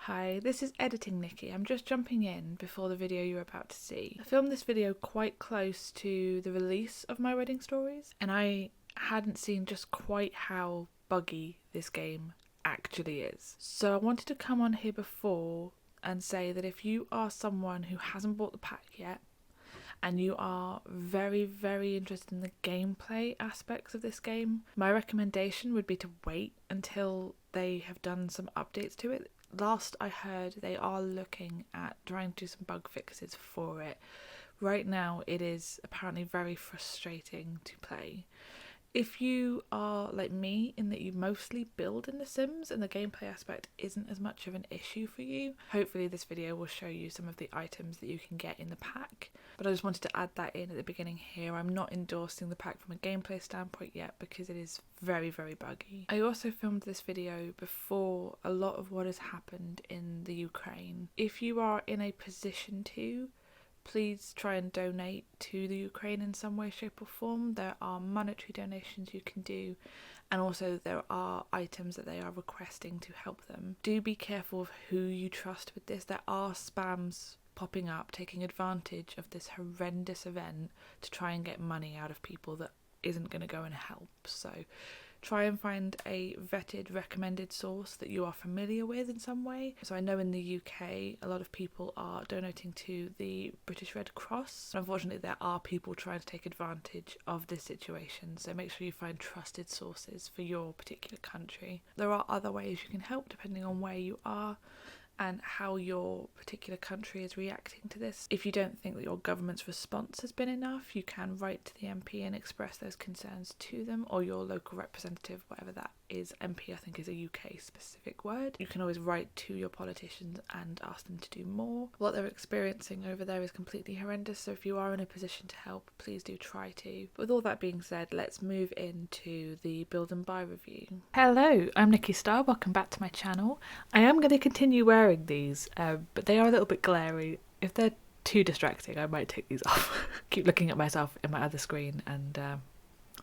Hi, this is Editing Nikki. I'm just jumping in before the video you're about to see. I filmed this video quite close to the release of my wedding stories, and I hadn't seen just quite how buggy this game actually is. So I wanted to come on here before and say that if you are someone who hasn't bought the pack yet, and you are very, very interested in the gameplay aspects of this game, my recommendation would be to wait until they have done some updates to it. Last I heard, they are looking at trying to do some bug fixes for it. Right now, it is apparently very frustrating to play. If you are like me in that you mostly build in The Sims and the gameplay aspect isn't as much of an issue for you, hopefully this video will show you some of the items that you can get in the pack. But I just wanted to add that in at the beginning here. I'm not endorsing the pack from a gameplay standpoint yet because it is very, very buggy. I also filmed this video before a lot of what has happened in the Ukraine. If you are in a position to, please try and donate to the Ukraine in some way, shape or form. There are monetary donations you can do, and also there are items that they are requesting to help them. Do be careful of who you trust with this. There are spams popping up taking advantage of this horrendous event to try and get money out of people that isn't going to go and help. So try and find a vetted, recommended source that you are familiar with in some way. So I know in the UK, a lot of people are donating to the British Red Cross. Unfortunately, there are people trying to take advantage of this situation. So make sure you find trusted sources for your particular country. There are other ways you can help depending on where you are and how your particular country is reacting to this. If you don't think that your government's response has been enough, you can write to the MP and express those concerns to them, or your local representative, whatever that is. MP I think is a UK specific word. You can always write to your politicians and ask them to do more. What they're experiencing over there is completely horrendous, so if you are in a position to help, please do try to. But with all that being said, let's move into the build and buy review. Hello, I'm Nikki Starr, welcome back to my channel. I am going to continue wearing these, but they are a little bit glary. If they're too distracting, I might take these off. Keep looking at myself in my other screen and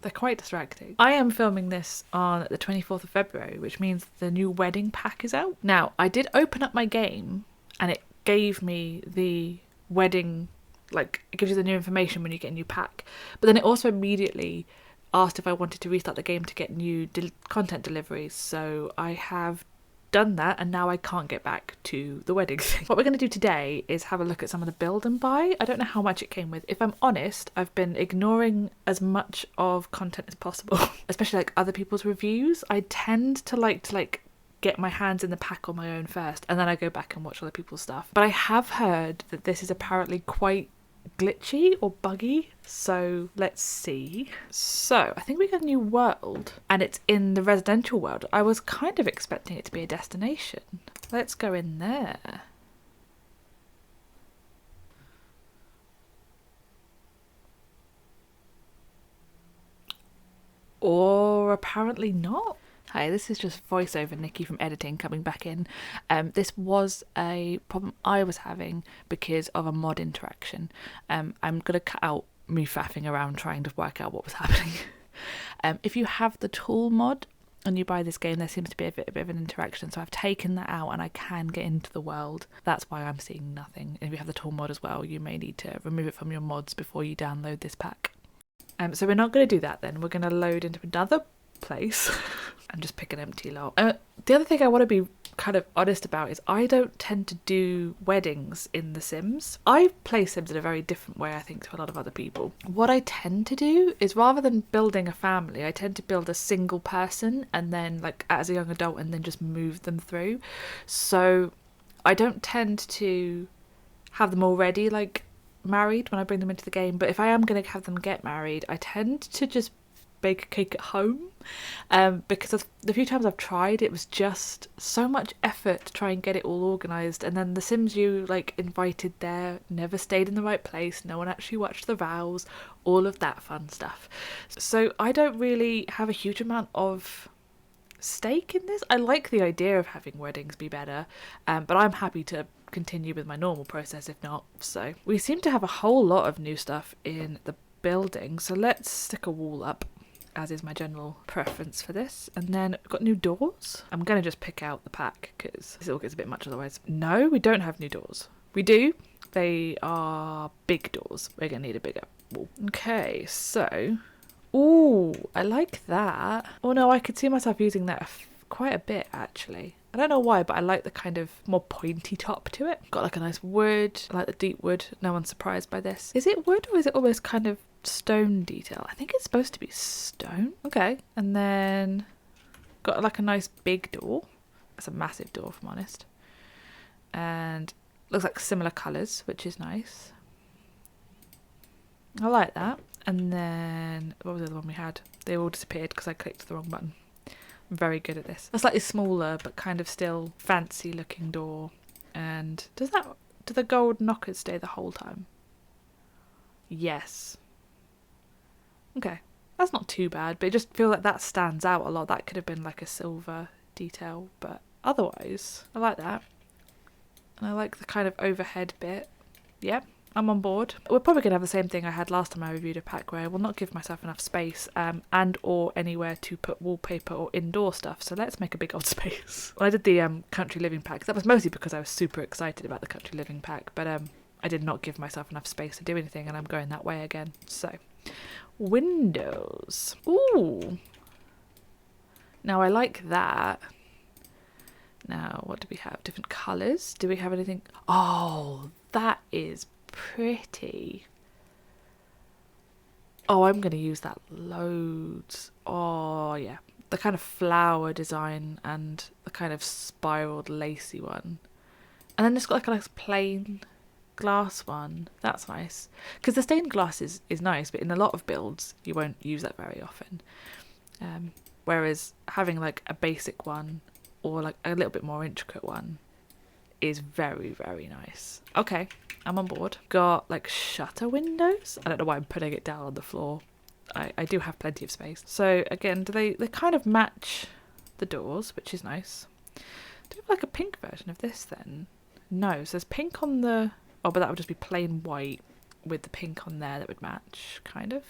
they're quite distracting. I am filming this on the 24th of February, which means the new wedding pack is out. Now, I did open up my game and it gave me the wedding, like it gives you the new information when you get a new pack, but then it also immediately asked if I wanted to restart the game to get new content deliveries, so I have done that and now I can't get back to the wedding thing. What we're going to do today is have a look at some of the build and buy. I don't know how much it came with. If I'm honest, I've been ignoring as much of content as possible, especially like other people's reviews. I tend to like get my hands in the pack on my own first and then I go back and watch other people's stuff. But I have heard that this is apparently quite glitchy or buggy, so let's see. So I think we got a new world and it's in the residential world. I was kind of expecting it to be a destination. Let's go in there. Or apparently not. Hi, this is just voiceover Nikki from editing coming back in. This was a problem I was having because of a mod interaction. I'm going to cut out me faffing around trying to work out what was happening. If you have the tool mod and you buy this game, there seems to be a bit of an interaction, so I've taken that out and I can get into the world. That's why I'm seeing nothing. If you have the tool mod as well, you may need to remove it from your mods before you download this pack. So we're not going to do that then. We're going to load into another place and just pick an empty lot. The other thing I want to be kind of honest about is I don't tend to do weddings in The Sims. I play Sims in a very different way, I think, to a lot of other people. What I tend to do is rather than building a family, I tend to build a single person and then like as a young adult and then just move them through. So I don't tend to have them already like married when I bring them into the game, but if I am going to have them get married, I tend to just bake a cake at home, because of the few times I've tried, it was just so much effort to try and get it all organised, and then the Sims you like invited there never stayed in the right place, no one actually watched the vows, all of that fun stuff. So I don't really have a huge amount of stake in this. I like the idea of having weddings be better, but I'm happy to continue with my normal process if not. So we seem to have a whole lot of new stuff in the building, so let's stick a wall up. as is my general preference for this. And then we've got new doors. I'm going to just pick out the pack because this all gets a bit much otherwise. No, we don't have new doors. We do. They are big doors. We're going to need a bigger wall. Okay, so... Ooh, I like that. Oh no, I could see myself using that quite a bit actually. I don't know why, but I like the kind of more pointy top to it. Got like a nice wood. I like the deep wood. No one's surprised by this. Is it wood or is it almost kind of stone detail? I think it's supposed to be stone. Okay. And then got like a nice big door. It's a massive door, if I'm honest. And looks like similar colours, which is nice. I like that. And then, what was the other one we had? They all disappeared because I clicked the wrong button. I'm very good at this. A slightly smaller, but kind of still fancy looking door. And do the gold knockers stay the whole time? Yes. Okay. That's not too bad, but I just feel like that stands out a lot. That could have been like a silver detail, but otherwise, I like that. And I like the kind of overhead bit. Yep. I'm on board. We're probably going to have the same thing I had last time I reviewed a pack where I will not give myself enough space and or anywhere to put wallpaper or indoor stuff. So let's make a big old space. When I did the country living pack, that was mostly because I was super excited about the country living pack, but I did not give myself enough space to do anything and I'm going that way again. So, windows. Ooh. Now I like that. Now, what do we have? Different colours? Do we have anything? Oh, that is pretty. Oh, I'm going to use that loads. Oh, yeah. The kind of flower design and the kind of spiraled lacy one. And then it's got like a nice plain glass one. That's nice. Because the stained glass is nice, but in a lot of builds, you won't use that very often. Whereas having like a basic one or like a little bit more intricate one is very, very nice. Okay, I'm on board. Got like shutter windows. I don't know why I'm putting it down on the floor. I do have plenty of space. So again, they kind of match the doors, which is nice. Do we have like a pink version of this then? No, so there's pink on the... Oh, but that would just be plain white with the pink on there that would match, kind of.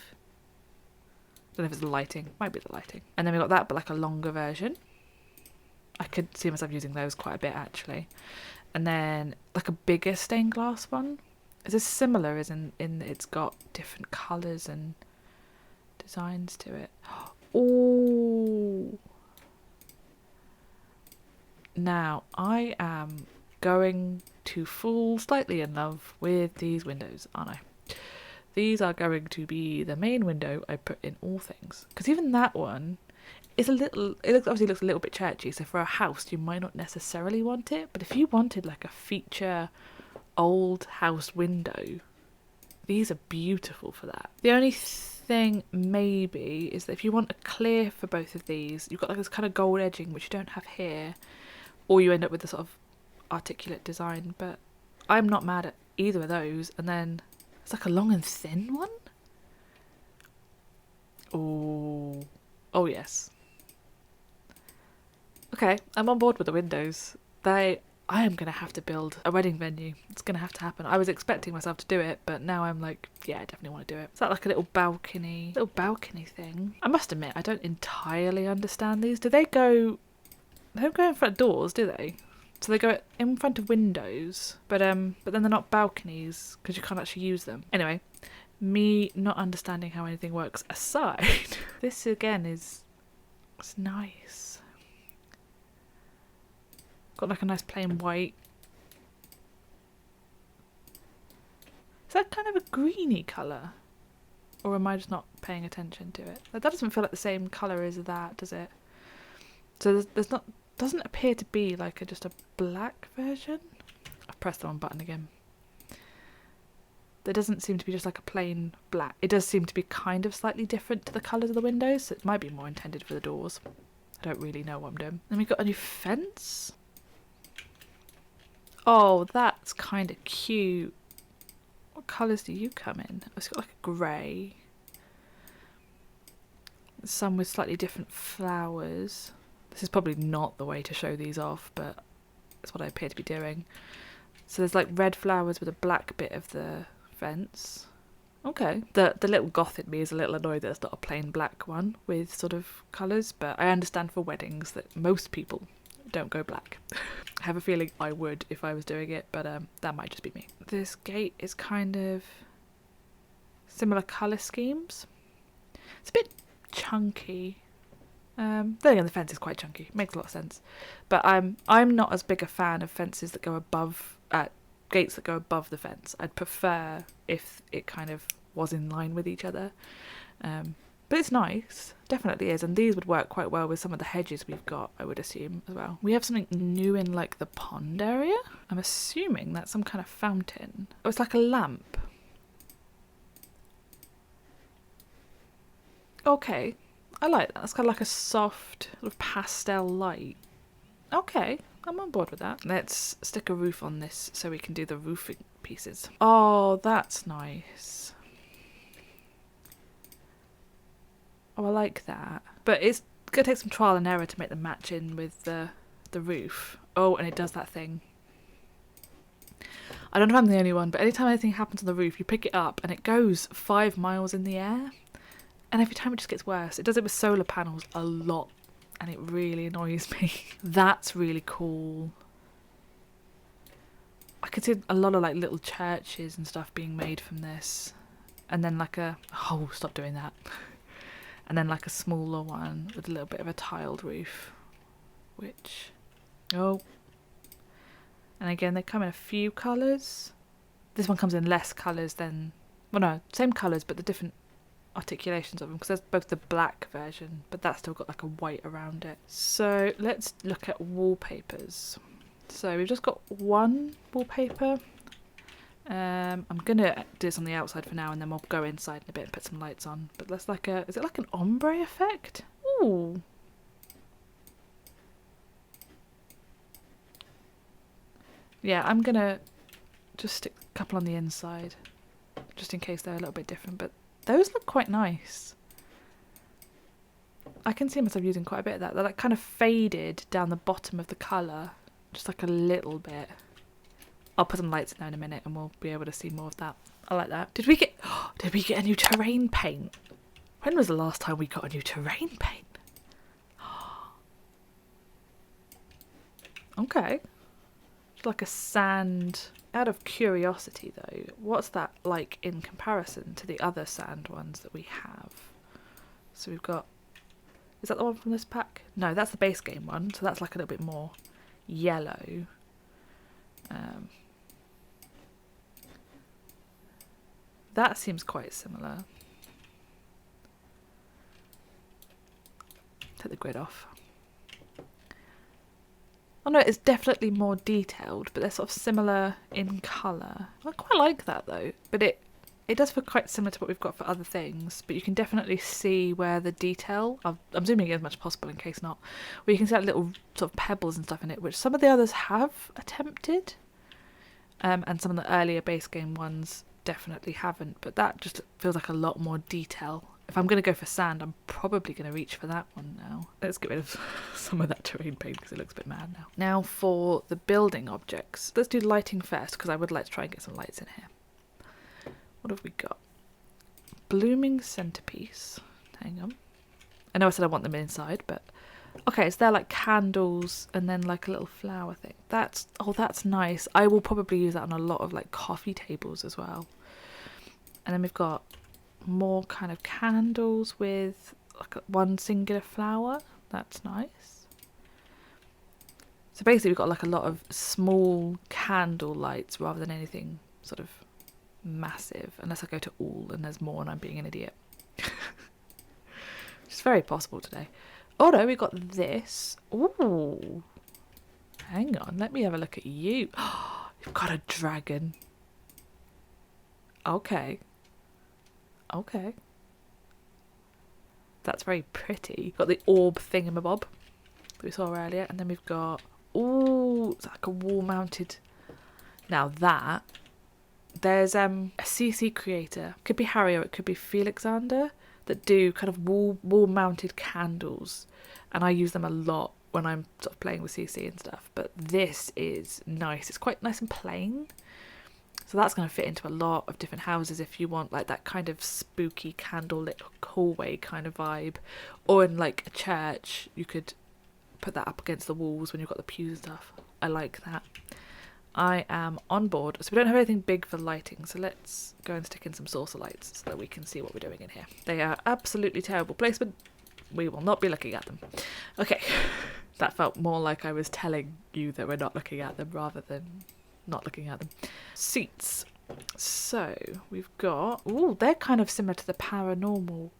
Don't know if it's the lighting. Might be the lighting. And then we got that, but like a longer version. I could see myself using those quite a bit actually. And then like a bigger stained glass one. Is this similar as in it's got different colours and designs to it? Oh. Now I am going to fall slightly in love with these windows, aren't I? These are going to be the main window I put in all things. Because even that one is a little... It obviously looks a little bit churchy, so for a house you might not necessarily want it. But if you wanted like a feature old house window, these are beautiful for that. The only thing maybe is that if you want a clear for both of these, you've got like this kind of gold edging, which you don't have here. Or you end up with a sort of articulate design. But I'm not mad at either of those. And then... It's like a long and thin one. Oh, oh yes. Okay, I'm on board with the windows. I am going to have to build a wedding venue. It's going to have to happen. I was expecting myself to do it, but now I'm like, yeah, I definitely want to do it. Is that like a little balcony thing? I must admit, I don't entirely understand these. They don't go in front of doors, do they? So they go in front of windows, but then they're not balconies because you can't actually use them. Anyway, me not understanding how anything works aside, this again it's nice. Got like a nice plain white. Is that kind of a greeny colour? Or am I just not paying attention to it? That doesn't feel like the same colour as that, does it? So there's not... Doesn't appear to be like just a black version. I've pressed the wrong button again. There doesn't seem to be just like a plain black. It does seem to be kind of slightly different to the colours of the windows, so it might be more intended for the doors. I don't really know what I'm doing. Then we've got a new fence. Oh, that's kind of cute. What colours do you come in? It's got like a grey. Some with slightly different flowers. This is probably not the way to show these off, but it's what I appear to be doing. So there's like red flowers with a black bit of the fence. Okay. The little goth in me is a little annoyed that it's not a plain black one with sort of colours, but I understand for weddings that most people don't go black. I have a feeling I would if I was doing it, but that might just be me. This gate is kind of similar colour schemes. It's a bit chunky. Then again, the fence is quite chunky. Makes a lot of sense. But I'm not as big a fan of fences that go above, gates that go above the fence. I'd prefer if it kind of was in line with each other. But it's nice, definitely is. And these would work quite well with some of the hedges we've got, I would assume, as well. We have something new in like the pond area. I'm assuming that's some kind of fountain. Oh, it's like a lamp. Okay. I like that. It's kind of like a soft sort of pastel light. Okay, I'm on board with that. Let's stick a roof on this so we can do the roofing pieces. Oh, that's nice. Oh, I like that. But it's going to take some trial and error to make them match in with the roof. Oh, and it does that thing. I don't know if I'm the only one, but anytime anything happens on the roof, you pick it up and it goes 5 miles in the air. And every time it just gets worse. It does it with solar panels a lot. And it really annoys me. That's really cool. I could see a lot of like little churches and stuff being made from this. And then like a... Oh, stop doing that. And then like a smaller one with a little bit of a tiled roof. Which... Oh. And again, they come in a few colours. This one comes in less colours than... Well, no, same colours, but the different articulations of them, because there's both the black version, but that's still got like a white around it. So let's look at wallpapers. So we've just got one wallpaper. I'm gonna do this on the outside for now, and then we'll go inside in a bit and put some lights on. But that's like a... Is it like an ombre effect? Ooh. Yeah, I'm gonna just stick a couple on the inside, just in case they're a little bit different, but those look quite nice. I can see myself using quite a bit of that. They're like kind of faded down the bottom of the colour, just like a little bit. I'll put some lights in there in a minute and we'll be able to see more of that. I like that. Did we get a new terrain paint? When was the last time we got a new terrain paint? Okay. It's like a sand. Out of curiosity though, what's that like in comparison to the other sand ones that we have? So we've got... Is that the one from this pack? No, that's the base game one, so that's like a little bit more yellow. That seems quite similar. Take the grid off. Oh no, it's definitely more detailed, but they're sort of similar in colour. I quite like that though, but it does feel quite similar to what we've got for other things, but you can definitely see where the detail, I'm zooming in as much as possible in case not, where you can see that little sort of pebbles and stuff in it, which some of the others have attempted, and some of the earlier base game ones definitely haven't, but that just feels like a lot more detail. If I'm going to go for sand, I'm probably going to reach for that one now. Let's get rid of some of that terrain paint because it looks a bit mad now. Now for the building objects. Let's do lighting first because I would like to try and get some lights in here. What have we got? Blooming centerpiece. Hang on. I know I said I want them inside, but... Okay, so they're like candles and then like a little flower thing. That's nice. I will probably use that on a lot of like coffee tables as well. And then we've got more kind of candles with like one singular flower. That's nice. So basically we've got like a lot of small candle lights rather than anything sort of massive, unless I go to all and there's more and I'm being an idiot. It's very possible today. Oh no, we've got this. Ooh. Hang on, let me have a look at you. You've got a dragon. Okay. Okay. That's very pretty. Got the orb thingamabob that we saw earlier. And then we've got... Ooh, it's like a wall-mounted... Now that... There's a CC creator. Could be Harry or it could be Felixander that do kind of wall-mounted candles. And I use them a lot when I'm sort of playing with CC and stuff. But this is nice. It's quite nice and plain. So that's going to fit into a lot of different houses if you want like that kind of spooky candlelit hallway kind of vibe. Or in like a church, you could put that up against the walls when you've got the pews and stuff. I like that. I am on board. So we don't have anything big for lighting, so let's go and stick in some saucer lights so that we can see what we're doing in here. They are absolutely terrible placement. We will not be looking at them. Okay, that felt more like I was telling you that we're not looking at them rather than not looking at them. Seats. So we've got, ooh, they're kind of similar to the paranormal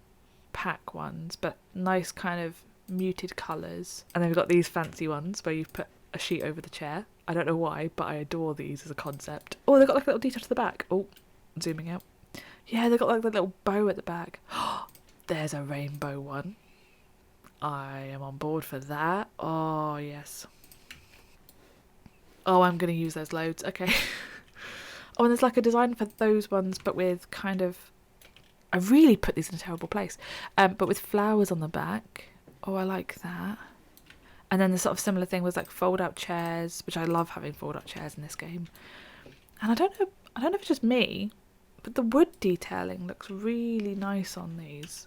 pack ones, but nice kind of muted colours. And then we've got these fancy ones where you've put a sheet over the chair. I don't know why, but I adore these as a concept. Oh, they've got like a little detail to the back. Oh, zooming out. Yeah, they've got like the little bow at the back. There's a rainbow one. I am on board for that. Oh, yes. Oh, I'm going to use those loads. Okay. Oh, and there's like a design for those ones, but with kind of... I really put these in a terrible place. But with flowers on the back. Oh, I like that. And then the sort of similar thing was like fold-out chairs, which I love having fold-out chairs in this game. And I don't know if it's just me, but the wood detailing looks really nice on these.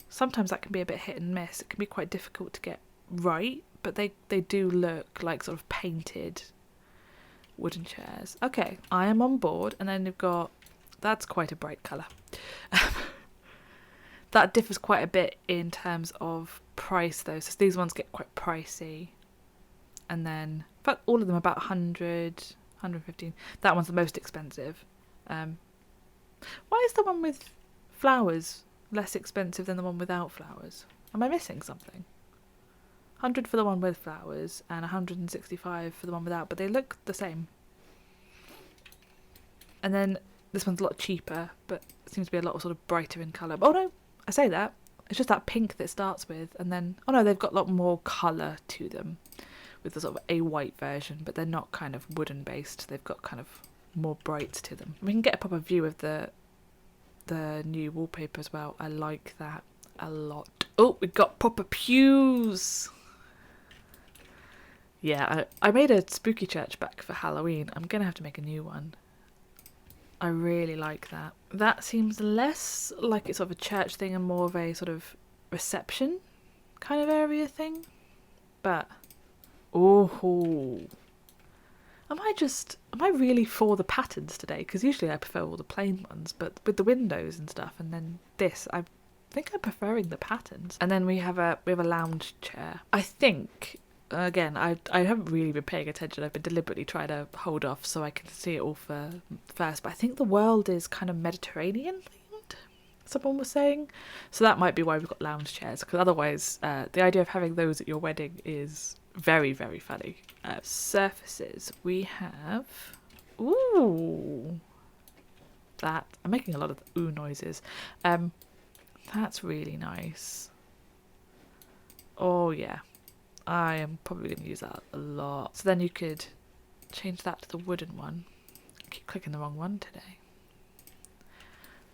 Sometimes that can be a bit hit and miss. It can be quite difficult to get right, but they do look like sort of painted wooden chairs. Okay, I am on board. And then you've got, that's quite a bright colour. That differs quite a bit in terms of price though. So these ones get quite pricey. And then, in fact, all of them are about 100, 115. That one's the most expensive. Why is the one with flowers less expensive than the one without flowers? Am I missing something? 100 for the one with flowers and 165 for the one without, but they look the same. And then this one's a lot cheaper, but it seems to be a lot sort of brighter in colour. Oh no, I say that. It's just that pink that it starts with, and then, oh no, they've got a lot more colour to them with the sort of a white version, but they're not kind of wooden based. They've got kind of more brights to them. We can get a proper view of the new wallpaper as well. I like that a lot. Oh, we've got proper pews. Yeah, I made a spooky church back for Halloween. I'm going to have to make a new one. I really like that. That seems less like it's sort of a church thing and more of a sort of reception kind of area thing. But, oh, am I really for the patterns today? Because usually I prefer all the plain ones, but with the windows and stuff, and then this, I think I'm preferring the patterns. And then we have a lounge chair. I think... Again, I haven't really been paying attention. I've been deliberately trying to hold off so I can see it all first. But I think the world is kind of Mediterranean themed, someone was saying. So that might be why we've got lounge chairs. Because otherwise, the idea of having those at your wedding is very, very funny. Surfaces. We have... Ooh. That. I'm making a lot of ooh noises. That's really nice. Oh, yeah. I am probably going to use that a lot. So then you could change that to the wooden one. I keep clicking the wrong one today.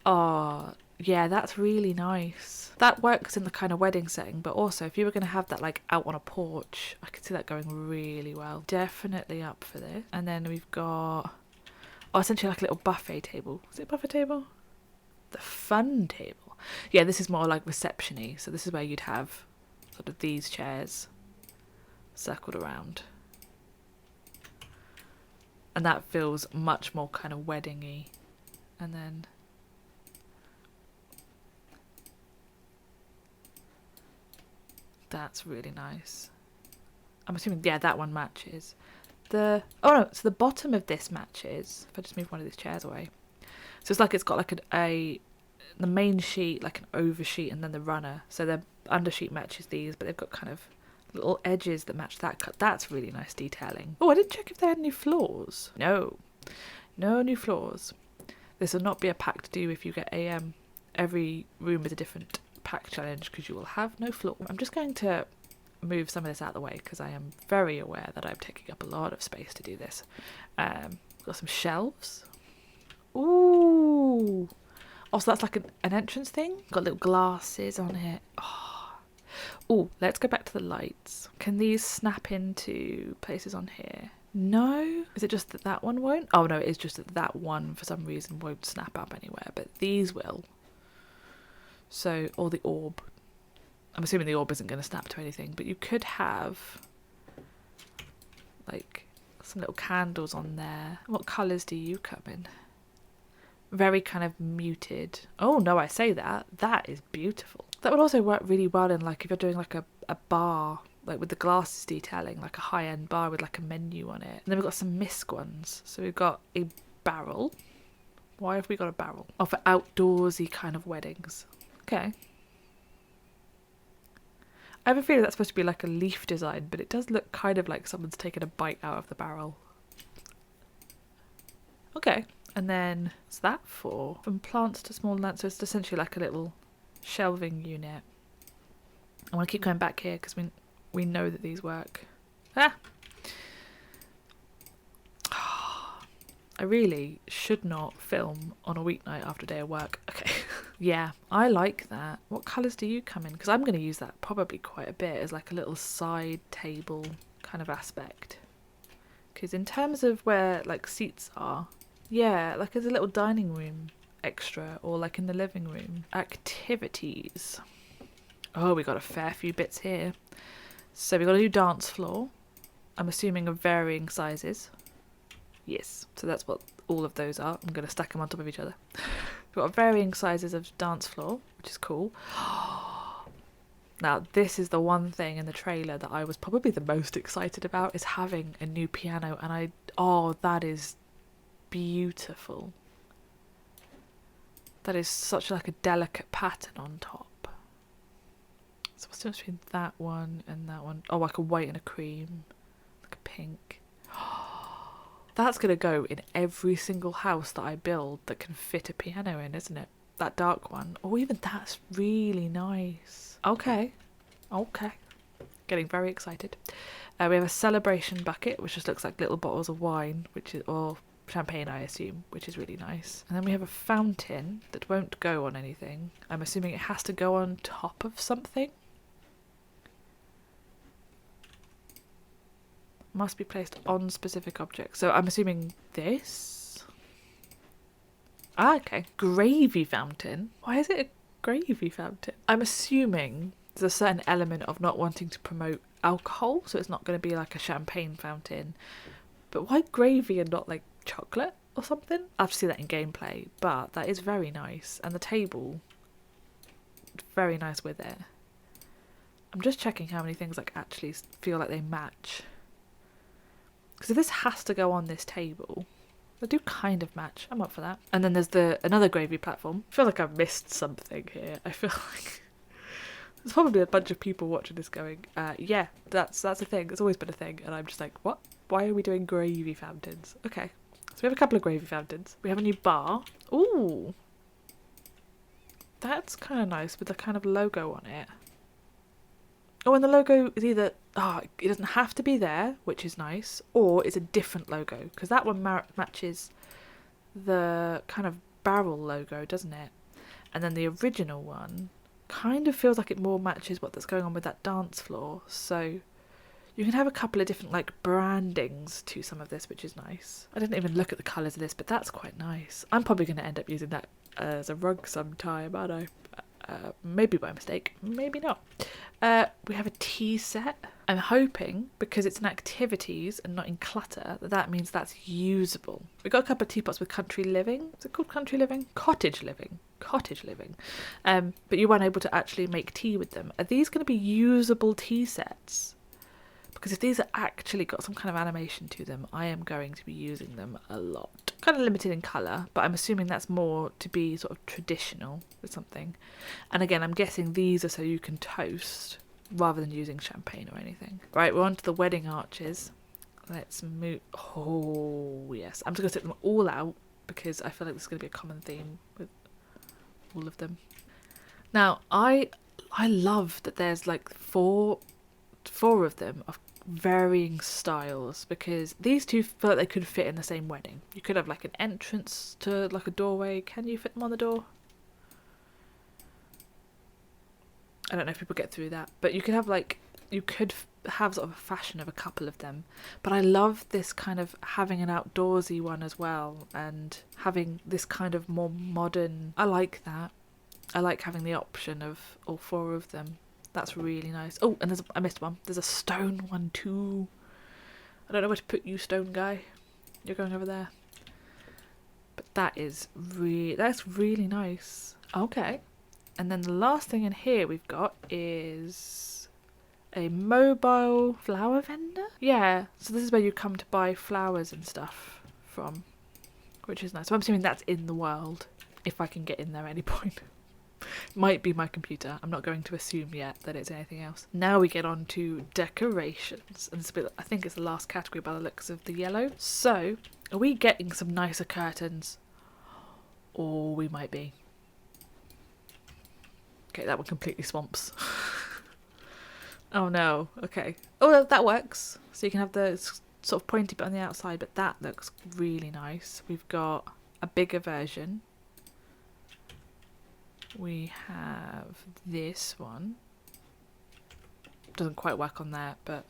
Oh, yeah, that's really nice. That works in the kind of wedding setting, but also if you were going to have that like out on a porch, I could see that going really well. Definitely up for this. And then we've got, oh, essentially like a little buffet table. Is it a buffet table? The fun table. Yeah, this is more like reception-y. So this is where you'd have sort of these chairs circled around, and that feels much more kind of wedding-y. And then that's really nice. I'm assuming, yeah, that one matches. Oh no, so the bottom of this matches. If I just move one of these chairs away, so it's like it's got like the main sheet, like an over sheet, and then the runner. So the under sheet matches these, but they've got kind of little edges that match that cut. That's really nice detailing. Oh, I didn't check if they had any floors. No new floors. This will not be a pack to do if you get every room is a different pack challenge, because you will have no floor. I'm just going to move some of this out of the way because I am very aware that I'm taking up a lot of space to do this. Got some shelves. Ooh. Also, that's like an entrance thing. Got little glasses on it. Oh, let's go back to the lights. Can these snap into places on here? No? Is it just that that one won't? Oh no, it is just that that one for some reason won't snap up anywhere, but these will. So, or the orb. I'm assuming the orb isn't going to snap to anything, but you could have like some little candles on there. What colours do you come in? Very kind of muted. Oh no, I say that. That is beautiful. That would also work really well in like if you're doing like a bar, like with the glasses detailing, like a high-end bar with like a menu on it. And then we've got some misc ones. So we've got a barrel. Why have we got a barrel? Oh, for outdoorsy kind of weddings. Okay. I have a feeling that's supposed to be like a leaf design, but it does look kind of like someone's taken a bite out of the barrel. Okay. And then, what's that for? From plants to small lands, so it's essentially like a little shelving unit. I want to keep going back here because we know that these work. Ah! I really should not film on a weeknight after a day of work. Okay. Yeah, I like that. What colours do you come in? Because I'm going to use that probably quite a bit as like a little side table kind of aspect. Because in terms of where like seats are, yeah, like as a little dining room extra or like in the living room. Activities. Oh, we got a fair few bits here. So we got a new dance floor. I'm assuming of varying sizes. Yes, so that's what all of those are. I'm going to stack them on top of each other. We've got varying sizes of dance floor, which is cool. Now, this is the one thing in the trailer that I was probably the most excited about, is having a new piano. And that is beautiful. That is such like a delicate pattern on top. So what's the difference between that one and that one? Oh, like a white and a cream. Like a pink. That's going to go in every single house that I build that can fit a piano in, isn't it? That dark one. Oh, even that's really nice. Okay. Getting very excited. We have a celebration bucket, which just looks like little bottles of wine, or champagne, I assume, which is really nice. And then we have a fountain that won't go on anything. I'm assuming it has to go on top of something. Must be placed on specific objects. So I'm assuming this. Ah, okay. Gravy fountain. Why is it a gravy fountain? I'm assuming there's a certain element of not wanting to promote alcohol, so it's not going to be like a champagne fountain. But why gravy and not like chocolate or something? I have to see that in gameplay, but that is very nice. And the table, very nice with it. I'm just checking how many things like actually feel like they match. Because if this has to go on this table, they do kind of match. I'm up for that. And then there's another gravy platform. I feel like I've missed something here. I feel like there's probably a bunch of people watching this going, yeah, that's a thing. It's always been a thing. And I'm just like, what? Why are we doing gravy fountains? Okay. So we have a couple of gravy fountains. We have a new bar. Ooh. That's kind of nice with the kind of logo on it. Oh, and the logo is either, it doesn't have to be there, which is nice, or it's a different logo, because that one matches the kind of barrel logo, doesn't it? And then the original one kind of feels like it more matches what's going on with that dance floor, so you can have a couple of different like brandings to some of this, which is nice. I didn't even look at the colours of this, but that's quite nice. I'm probably going to end up using that as a rug sometime, aren't I? Maybe by mistake, maybe not. We have a tea set. I'm hoping, because it's in activities and not in clutter, that means that's usable. We've got a couple of teapots with country living. Is it called country living? Cottage living. But you weren't able to actually make tea with them. Are these going to be usable tea sets? Because if these are actually got some kind of animation to them, I am going to be using them a lot. Kind of limited in colour, but I'm assuming that's more to be sort of traditional with something. And again, I'm guessing these are so you can toast rather than using champagne or anything. Right, we're on to the wedding arches. Let's move. Oh, yes. I'm just going to set them all out because I feel like this is going to be a common theme with all of them. Now, I love that there's like four of them of varying styles, because these two feel like they could fit in the same wedding. You could have like an entrance to like a doorway. Can you fit them on the door? I don't know if people get through that, but you could have like, you could have sort of a fashion of a couple of them, but I love this kind of having an outdoorsy one as well, and having this kind of more modern. I like that. I like having the option of all 4 of them. That's really nice. Oh, and I missed one. There's a stone one too. I don't know where to put you, stone guy. You're going over there. But that's really nice. Okay. And then the last thing in here we've got is a mobile flower vendor? Yeah, so this is where you come to buy flowers and stuff from, which is nice. So I'm assuming that's in the world, if I can get in there at any point. Might be my computer. I'm not going to assume yet that it's anything else. Now we get on to decorations. And I think it's the last category by the looks of the yellow. So, are we getting some nicer curtains? Or we might be. Okay, that one completely swamps. Oh no, okay. Oh, that works. So you can have the sort of pointy bit on the outside, but that looks really nice. We've got a bigger version. We have this one. Doesn't quite work on there, but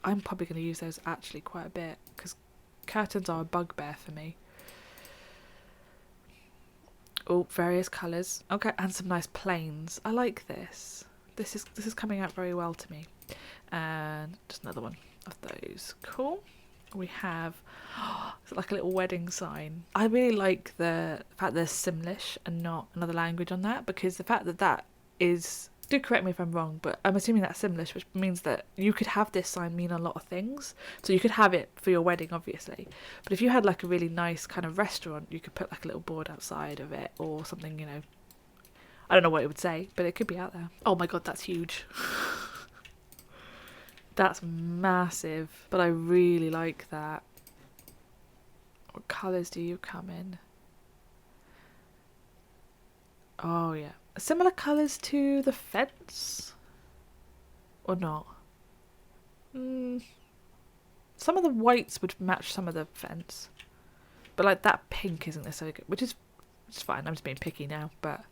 I'm probably going to use those actually quite a bit, because curtains are a bugbear for me. Oh, various colours. Okay, and some nice plains. I like this. This is coming out very well to me. And just another one of those. Cool. We have it's like a little wedding sign. I really like the fact there's Simlish and not another language on that, because the fact that is, do correct me if I'm wrong, but I'm assuming that's Simlish, which means that you could have this sign mean a lot of things. So you could have it for your wedding, obviously, but if you had like a really nice kind of restaurant, you could put like a little board outside of it or something, you know. I don't know what it would say, but it could be out there. Oh my god, that's huge. That's massive, but I really like that. What colours do you come in? Oh yeah. Similar colours to the fence? Or not? Some of the whites would match some of the fence. But like that pink isn't necessarily good, which is fine. I'm just being picky now, but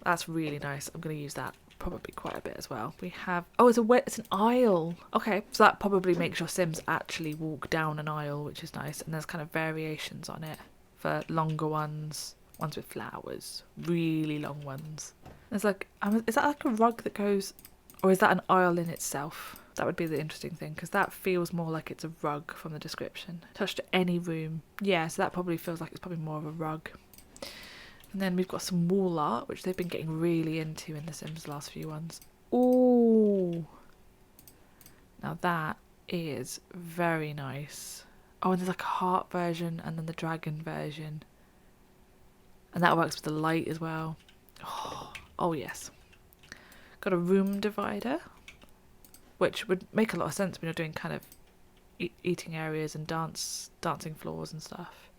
that's really nice. I'm going to use that probably quite a bit as well. We have, oh, it's an aisle. Okay, so that probably makes your Sims actually walk down an aisle, which is nice. And there's kind of variations on it for longer ones with flowers, really long ones. There's like, is that like a rug that goes, or is that an aisle in itself? That would be the interesting thing, because that feels more like it's a rug from the description. Touch to any room. Yeah, so that probably feels like it's probably more of a rug. And then we've got some wall art, which they've been getting really into in The Sims last few ones. Ooh. Now that is very nice. Oh, and there's like a heart version and then the dragon version. And that works with the light as well. Oh yes. Got a room divider, which would make a lot of sense when you're doing kind of eating areas and dancing floors and stuff.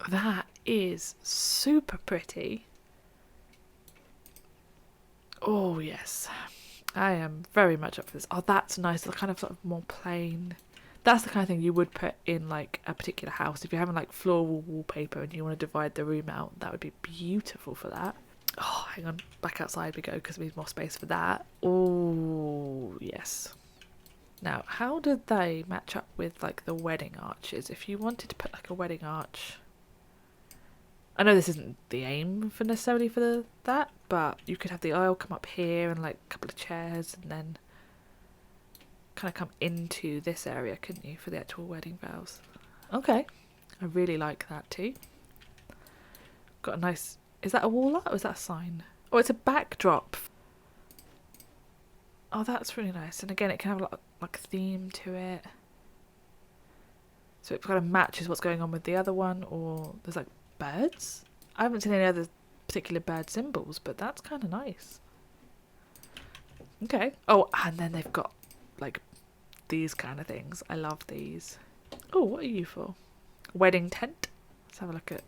That is super pretty. Oh yes, I am very much up for this. Oh, that's nice. The kind of sort of more plain. That's the kind of thing you would put in like a particular house. If you're having like floral wallpaper and you want to divide the room out, that would be beautiful for that. Oh, hang on, back outside we go because we need more space for that. Oh yes. Now, how did they match up with like the wedding arches? If you wanted to put like a wedding arch, I know this isn't the aim for necessarily for that, but you could have the aisle come up here and like a couple of chairs and then kind of come into this area, couldn't you, for the actual wedding vows? Okay, I really like that too. Got a nice, is that a wall art or is that a sign? Oh, it's a backdrop. Oh, that's really nice. And again, it can have a lot of, like theme to it. So it kind of matches what's going on with the other one, or there's like birds. I haven't seen any other particular bird symbols, but that's kind of nice. Okay. Oh, and then they've got like these kind of things. I love these. Oh, what are you for? Wedding tent. Let's have a look at.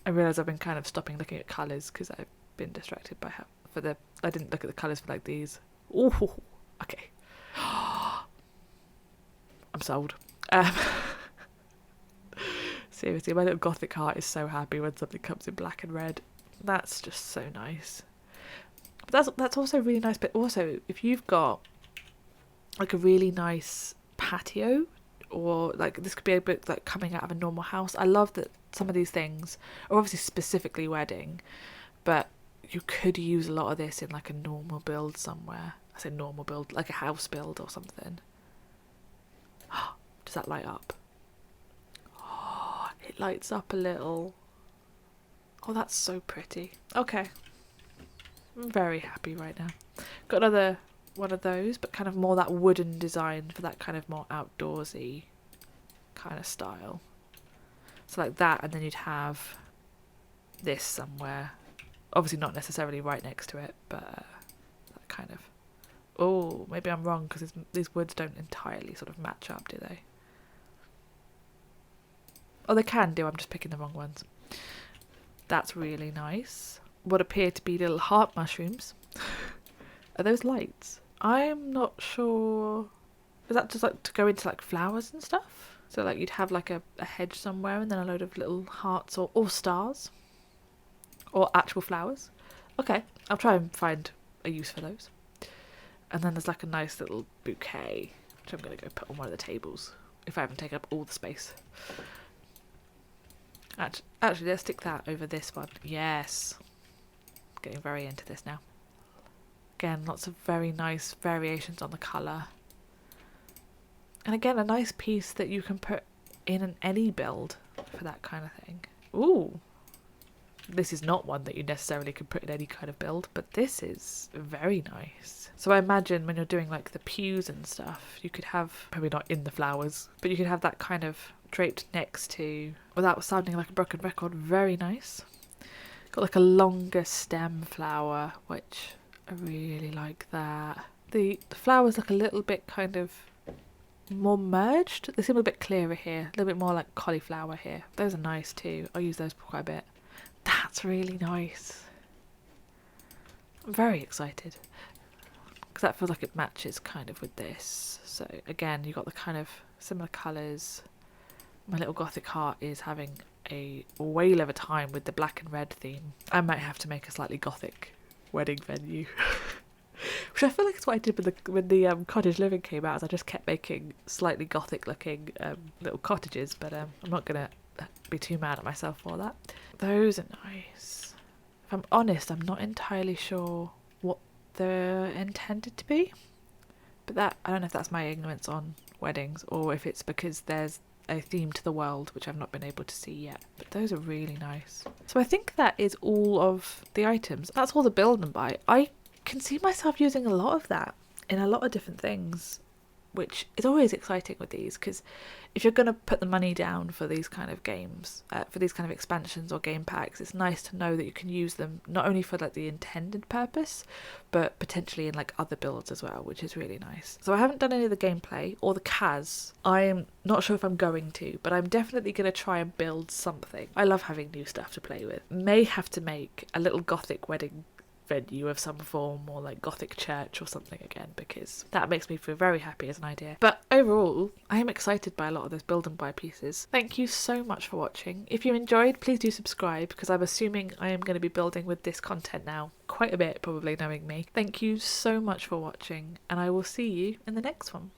I realise I've been kind of stopping looking at colours because I've been distracted by I didn't look at the colours for like these. Oh, okay. I'm sold. Seriously, my little gothic heart is so happy when something comes in black and red. That's just so nice. But that's also really nice. But also, if you've got like a really nice patio, or like this could be a bit like coming out of a normal house. I love that some of these things are obviously specifically wedding, but you could use a lot of this in like a normal build somewhere. I say normal build, like a house build or something. Does that light up? Oh, it lights up a little. Oh, that's so pretty. Okay. I'm very happy right now. Got another one of those, but kind of more that wooden design for that kind of more outdoorsy kind of style. So like that, and then you'd have this somewhere. Obviously not necessarily right next to it, but that kind of... Oh, maybe I'm wrong, because these woods don't entirely sort of match up, do they? Oh, they can do, I'm just picking the wrong ones. That's really nice. What appear to be little heart mushrooms. Are those lights? I'm not sure. Is that just like to go into like flowers and stuff? So like you'd have like a hedge somewhere and then a load of little hearts or stars. Or actual flowers. Okay, I'll try and find a use for those. And then there's like a nice little bouquet, which I'm going to go put on one of the tables, if I haven't taken up all the space. Actually, let's stick that over this one. Yes. Getting very into this now. Again, lots of very nice variations on the colour. And again, a nice piece that you can put in any build for that kind of thing. Ooh. This is not one that you necessarily could put in any kind of build, but this is very nice. So I imagine when you're doing like the pews and stuff, you could have, probably not in the flowers, but you could have that kind of draped next to, without sounding like a broken record, very nice. Got like a longer stem flower, which I really like that. The flowers look a little bit kind of more merged. They seem a bit clearer here, a little bit more like cauliflower here. Those are nice too. I'll use those quite a bit. That's really nice. I'm very excited because that feels like it matches kind of with this. So again, you've got the kind of similar colours. My little gothic heart is having a whale of a time with the black and red theme. I might have to make a slightly gothic wedding venue. Which I feel like it's what I did when the cottage living came out, is I just kept making slightly gothic looking little cottages, but I'm not going to be too mad at myself for that. Those are nice. If I'm honest, I'm not entirely sure what they're intended to be, but that, I don't know if that's my ignorance on weddings or if it's because there's a theme to the world which I've not been able to see yet, but those are really nice. So I think that is all of the items. That's all the build and buy. I can see myself using a lot of that in a lot of different things, which is always exciting with these, because if you're going to put the money down for these kind of games, for these kind of expansions or game packs, it's nice to know that you can use them not only for like the intended purpose, but potentially in like other builds as well, which is really nice. So I haven't done any of the gameplay or the CAS. I'm not sure if I'm going to, but I'm definitely going to try and build something. I love having new stuff to play with. May have to make a little gothic wedding venue of some form, or like gothic church or something again, because that makes me feel very happy as an idea. But overall, I am excited by a lot of those build and buy pieces. Thank you so much for watching. If you enjoyed, please do subscribe, because I'm assuming I am going to be building with this content now quite a bit, probably, knowing me. Thank you so much for watching, and I will see you in the next one.